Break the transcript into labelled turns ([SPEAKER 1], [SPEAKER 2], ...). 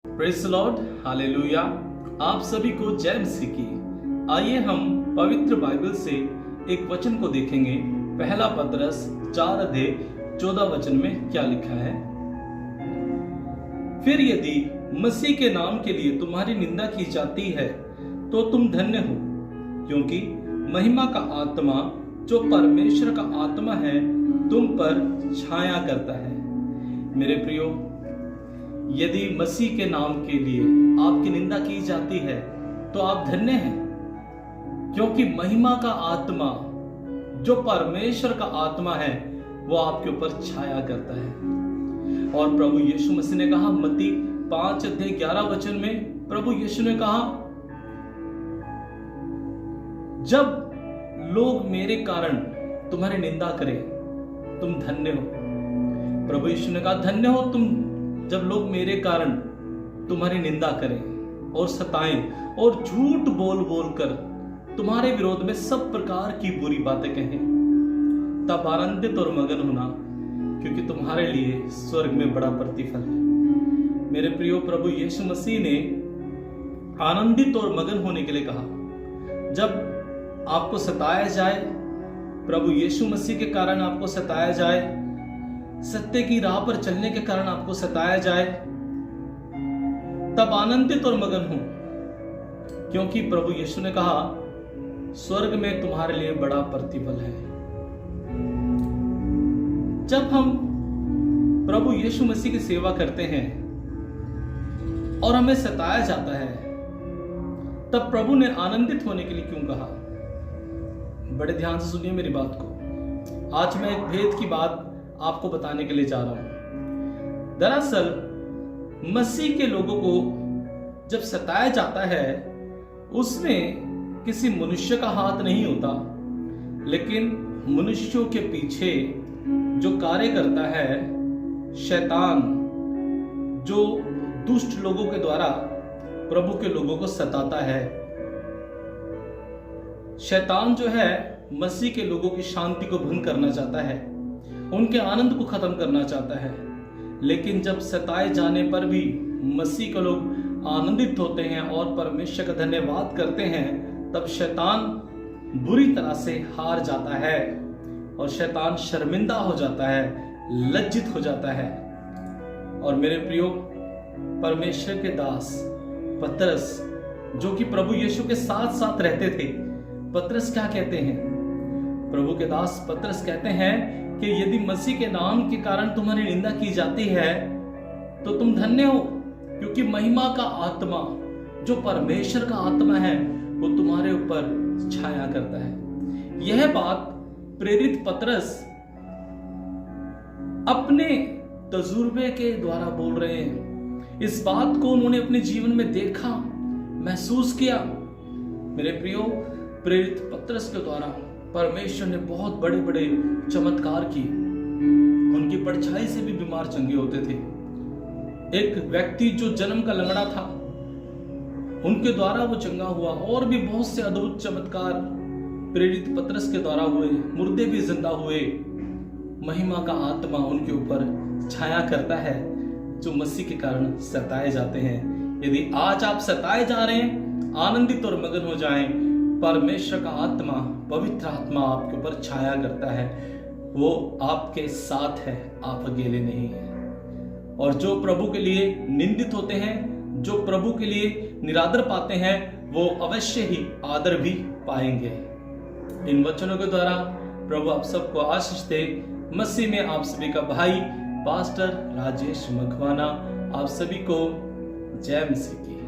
[SPEAKER 1] Praise the Lord, hallelujah. आप सभी को जय मसीह की। आइए हम पवित्र बाइबल से एक वचन को देखेंगे। पहला पतरस 4:14 में क्या लिखा है। फिर यदि मसीह के नाम के लिए तुम्हारी निंदा की जाती है तो तुम धन्य हो, क्योंकि महिमा का आत्मा जो परमेश्वर का आत्मा है तुम पर छाया करता है। मेरे प्रियो, यदि मसीह के नाम के लिए आपकी निंदा की जाती है तो आप धन्य हैं, क्योंकि महिमा का आत्मा जो परमेश्वर का आत्मा है वो आपके ऊपर छाया करता है। और प्रभु यीशु मसीह ने कहा, मत्ती 5:11 में प्रभु यीशु ने कहा, जब लोग मेरे कारण तुम्हारी निंदा करें तुम धन्य हो। प्रभु यीशु ने कहा, धन्य हो तुम जब लोग मेरे कारण तुम्हारी निंदा करें और सताएं और झूठ बोल बोल कर तुम्हारे विरोध में सब प्रकार की बुरी बातें कहें। तब आनंदित और मगन होना, क्योंकि तुम्हारे लिए स्वर्ग में बड़ा प्रतिफल है। मेरे प्रियो, प्रभु यीशु मसीह ने आनंदित और मगन होने के लिए कहा। जब आपको सताया जाए, प्रभु यीशु मसीह के कारण आपको सताया जाए, सत्य की राह पर चलने के कारण आपको सताया जाए, तब आनंदित और मगन हो, क्योंकि प्रभु यीशु ने कहा, स्वर्ग में तुम्हारे लिए बड़ा प्रतिफल है। जब हम प्रभु यीशु मसीह की सेवा करते हैं और हमें सताया जाता है, तब प्रभु ने आनंदित होने के लिए क्यों कहा? बड़े ध्यान से सुनिए मेरी बात को। आज मैं एक भेद की बात आपको बताने के लिए जा रहा हूं। दरअसल मसीह के लोगों को जब सताया जाता है, उसमें किसी मनुष्य का हाथ नहीं होता, लेकिन मनुष्यों के पीछे जो कार्य करता है शैतान, जो दुष्ट लोगों के द्वारा प्रभु के लोगों को सताता है। शैतान जो है मसीह के लोगों की शांति को भंग करना चाहता है, उनके आनंद को खत्म करना चाहता है। लेकिन जब सताए जाने पर भी मसीह के लोग आनंदित होते हैं और परमेश्वर का धन्यवाद करते हैं, तब शैतान बुरी तरह से हार जाता है और शैतान शर्मिंदा हो जाता है, लज्जित हो जाता है। और मेरे प्रियो, परमेश्वर के दास पतरस, जो कि प्रभु यीशु के साथ साथ रहते थे, पतरस क्या कहते हैं? प्रभु के दास पतरस कहते हैं कि यदि मसीह के नाम के कारण तुम्हारी निंदा की जाती है तो तुम धन्य हो, क्योंकि महिमा का आत्मा जो परमेश्वर का आत्मा है वो तुम्हारे ऊपर छाया करता है। यह बात प्रेरित पतरस अपने तजुर्बे के द्वारा बोल रहे हैं। इस बात को उन्होंने अपने जीवन में देखा, महसूस किया। मेरे प्रियो, प्रेरित पतरस के द्वारा परमेश्वर ने बहुत बड़े बड़े चमत्कार किए। उनकी परछाई से भी बीमार चंगे होते थे। एक व्यक्ति जो जन्म का लंगड़ा था, उनके द्वारा वो चंगा हुआ। और भी बहुत से अद्भुत चमत्कार प्रेरित पतरस के द्वारा हुए। मुर्दे भी जिंदा हुए। महिमा का आत्मा उनके ऊपर छाया करता है, जो मसीह के कारण सताए जाते हैं। यदि आज आप सताए जा रहे हैं, आनंदित और मगन हो जाएं। परमेश्वर का आत्मा, पवित्र आत्मा आपके ऊपर छाया करता है। वो आपके साथ है, आप अकेले नहीं हैं। और जो प्रभु के लिए निंदित होते हैं, जो प्रभु के लिए निरादर पाते हैं, वो अवश्य ही आदर भी पाएंगे। इन वचनों के द्वारा प्रभु आप सबको आशीष दे। मसीह में आप सभी का भाई पास्टर राजेश मखवाना आप सभी को जय मसीह की।